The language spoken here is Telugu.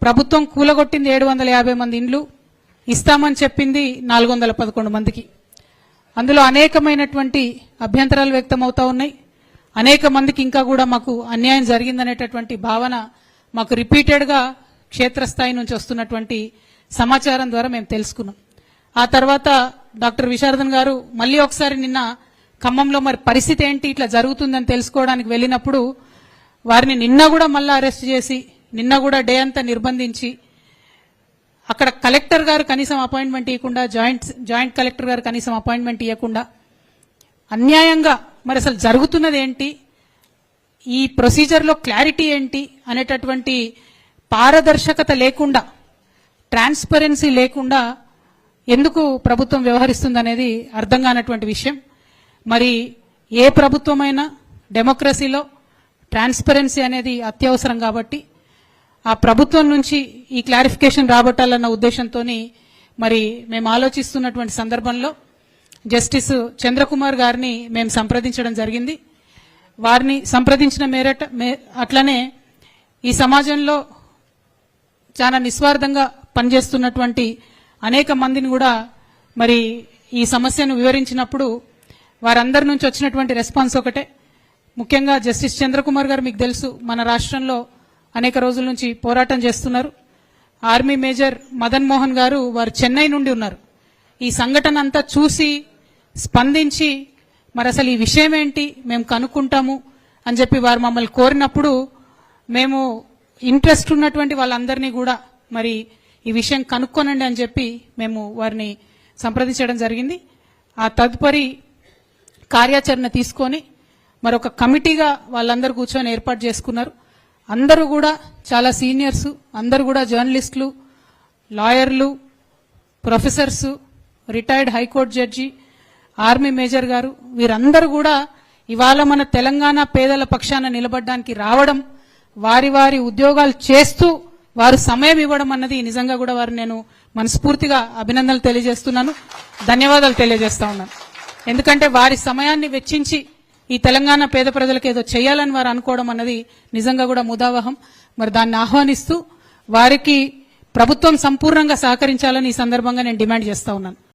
ప్రభుత్వం కూలగొట్టింది 750 మంది ఇండ్లు, ఇస్తామని చెప్పింది 411 మందికి. అందులో అనేకమైనటువంటి అభ్యంతరాలు వ్యక్తమవుతా ఉన్నాయి. అనేక మందికి ఇంకా కూడా మాకు అన్యాయం జరిగిందనేటటువంటి భావన మాకు రిపీటెడ్గా క్షేత్రస్థాయి నుంచి వస్తున్నటువంటి సమాచారం ద్వారా మేము తెలుసుకున్నాం. ఆ తర్వాత డాక్టర్ విశారదన్ గారు మళ్ళీ ఒకసారి నిన్న ఖమ్మంలో మరి పరిస్థితి ఏంటి ఇట్లా జరుగుతుందని తెలుసుకోవడానికి వెళ్ళినప్పుడు వారిని నిన్న కూడా మళ్ళీ అరెస్ట్ చేసి నిన్న కూడా డే అంతా నిర్బంధించి అక్కడ కలెక్టర్ గారు కనీసం అపాయింట్మెంట్ ఇవ్వకుండా జాయింట్ కలెక్టర్ గారు కనీసం అపాయింట్మెంట్ ఇవ్వకుండా అన్యాయంగా మరి అసలు జరుగుతున్నది ఏంటి, ఈ ప్రొసీజర్లో క్లారిటీ ఏంటి అనేటటువంటి పారదర్శకత లేకుండా, ట్రాన్స్పరెన్సీ లేకుండా ఎందుకు ప్రభుత్వం వ్యవహరిస్తుందనేది అర్థం కానటువంటి విషయం. మరి ఏ ప్రభుత్వమైనా డెమోక్రసీలో ట్రాన్స్పరెన్సీ అనేది అత్యవసరం కాబట్టి ఆ ప్రభుత్వం నుంచి ఈ క్లారిఫికేషన్ రాబట్టాలన్న ఉద్దేశంతో మరి మేము ఆలోచిస్తున్నటువంటి సందర్భంలో జస్టిస్ చంద్రకుమార్ గారిని మేము సంప్రదించడం జరిగింది. వారిని సంప్రదించిన అట్లనే ఈ సమాజంలో చాలా నిస్వార్థంగా పనిచేస్తున్నటువంటి అనేక మందిని కూడా మరి ఈ సమస్యను వివరించినప్పుడు వారందరి నుంచి వచ్చినటువంటి రెస్పాన్స్ ఒకటే. ముఖ్యంగా జస్టిస్ చంద్రకుమార్ గారు మీకు తెలుసు మన రాష్ట్రంలో అనేక రోజుల నుంచి పోరాటం చేస్తున్నారు. ఆర్మీ మేజర్ మదన్ మోహన్ గారు వారు చెన్నై నుండి ఉన్నారు. ఈ సంఘటన అంతా చూసి స్పందించి మరి అసలు ఈ విషయం ఏంటి మేము కనుక్కుంటాము అని చెప్పి వారు మమ్మల్ని కోరినప్పుడు మేము ఇంట్రెస్ట్ ఉన్నటువంటి వాళ్ళందరినీ కూడా మరి ఈ విషయం కనుక్కోనండి అని చెప్పి మేము వారిని సంప్రదించడం జరిగింది. ఆ తదుపరి కార్యాచరణ తీసుకొని మరొక కమిటీగా వాళ్ళందరూ కూర్చొని ఏర్పాటు చేసుకున్నారు. అందరూ కూడా చాలా సీనియర్స్, అందరూ కూడా జర్నలిస్టులు, లాయర్లు, professors, retired high court judge, army major గారు, వీరందరూ కూడా ఇవాళ మన తెలంగాణ పేదల పక్షాన నిలబడడానికి రావడం, వారి వారి ఉద్యోగాలు చేస్తూ వారు సమయం ఇవ్వడం అన్నది నిజంగా కూడా వారు నేను మనస్ఫూర్తిగా అభినందనలు తెలియజేస్తున్నాను, ధన్యవాదాలు తెలియజేస్తా ఉన్నాను. ఎందుకంటే వారి సమయాన్ని వెచ్చించి ఈ తెలంగాణ పేద ప్రజలకు ఏదో చేయాలని వారు అనుకోవడం అన్నది నిజంగా కూడా ముదావహం. మరి దాన్ని ఆహ్వానిస్తూ వారికి ప్రభుత్వం సంపూర్ణంగా సహకరించాలని ఈ సందర్భంగా నేను డిమాండ్ చేస్తా ఉన్నాను.